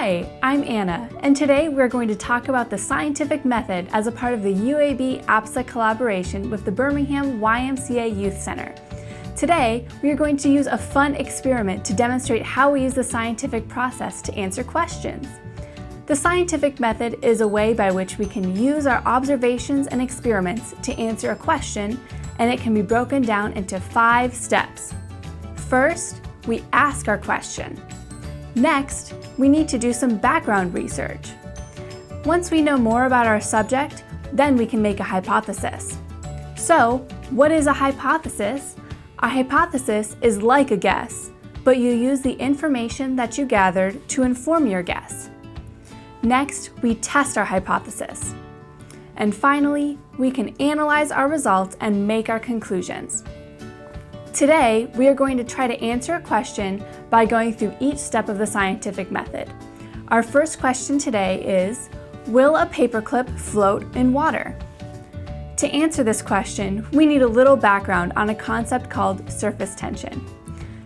Hi, I'm Anna, and today we're going to talk about the scientific method as a part of the UAB APSA collaboration with the BHM YMCA Youth Center. Today, we are going to use a fun experiment to demonstrate how we use the scientific process to answer questions. The scientific method is a way by which we can use our observations and experiments to answer a question, and it can be broken down into 5 steps. First, we ask our question. Next, we need to do some background research. Once we know more about our subject, then we can make a hypothesis. So, what is a hypothesis? A hypothesis is like a guess, but you use the information that you gathered to inform your guess. Next, we test our hypothesis. And finally, we can analyze our results and make our conclusions. Today, we are going to try to answer a question by going through each step of the scientific method. Our first question today is, will a paperclip float in water? To answer this question, we need a little background on a concept called surface tension.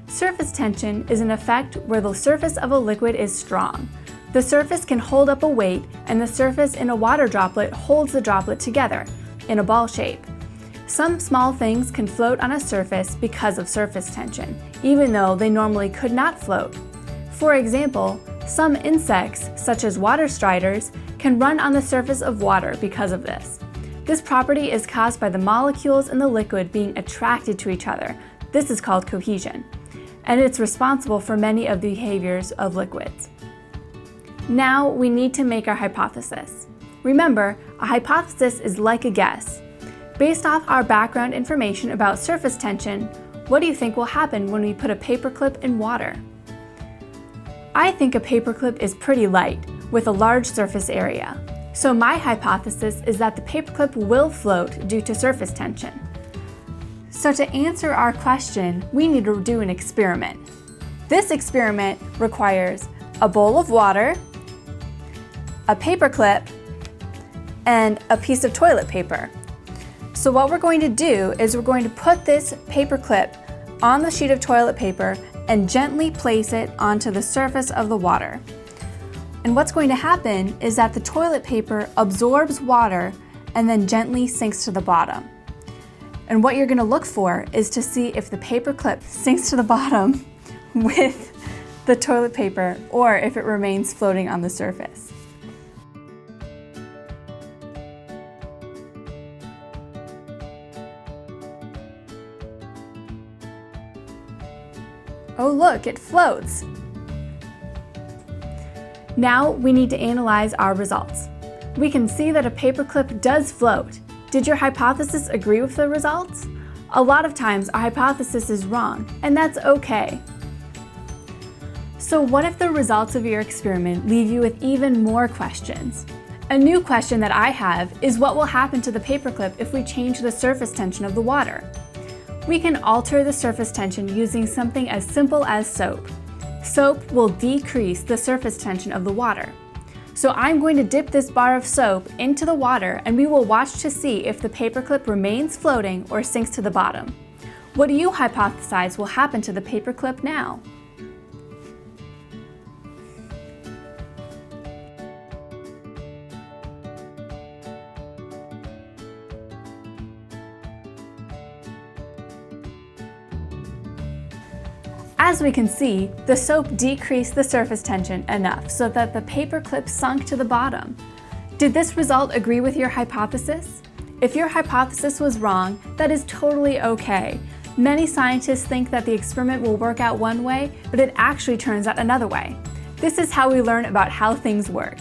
Surface tension is an effect where the surface of a liquid is strong. The surface can hold up a weight, and the surface in a water droplet holds the droplet together in a ball shape. Some small things can float on a surface because of surface tension, even though they normally could not float. For example, some insects, such as water striders, can run on the surface of water because of this. This property is caused by the molecules in the liquid being attracted to each other. This is called cohesion, and it's responsible for many of the behaviors of liquids. Now we need to make our hypothesis. Remember, a hypothesis is like a guess. Based off our background information about surface tension, what do you think will happen when we put a paperclip in water? I think a paperclip is pretty light, with a large surface area. So my hypothesis is that the paperclip will float due to surface tension. So to answer our question, we need to do an experiment. This experiment requires a bowl of water, a paperclip, and a piece of toilet paper. So what we're going to do is we're going to put this paperclip on the sheet of toilet paper and gently place it onto the surface of the water. And what's going to happen is that the toilet paper absorbs water and then gently sinks to the bottom. And what you're going to look for is to see if the paperclip sinks to the bottom with the toilet paper or if it remains floating on the surface. Oh look, it floats! Now we need to analyze our results. We can see that a paperclip does float. Did your hypothesis agree with the results? A lot of times our hypothesis is wrong, and that's okay. So what if the results of your experiment leave you with even more questions? A new question that I have is what will happen to the paperclip if we change the surface tension of the water? We can alter the surface tension using something as simple as soap. Soap will decrease the surface tension of the water. So I'm going to dip this bar of soap into the water and we will watch to see if the paperclip remains floating or sinks to the bottom. What do you hypothesize will happen to the paperclip now? As we can see, the soap decreased the surface tension enough so that the paperclip sunk to the bottom. Did this result agree with your hypothesis? If your hypothesis was wrong, that is totally okay. Many scientists think that the experiment will work out one way, but it actually turns out another way. This is how we learn about how things work.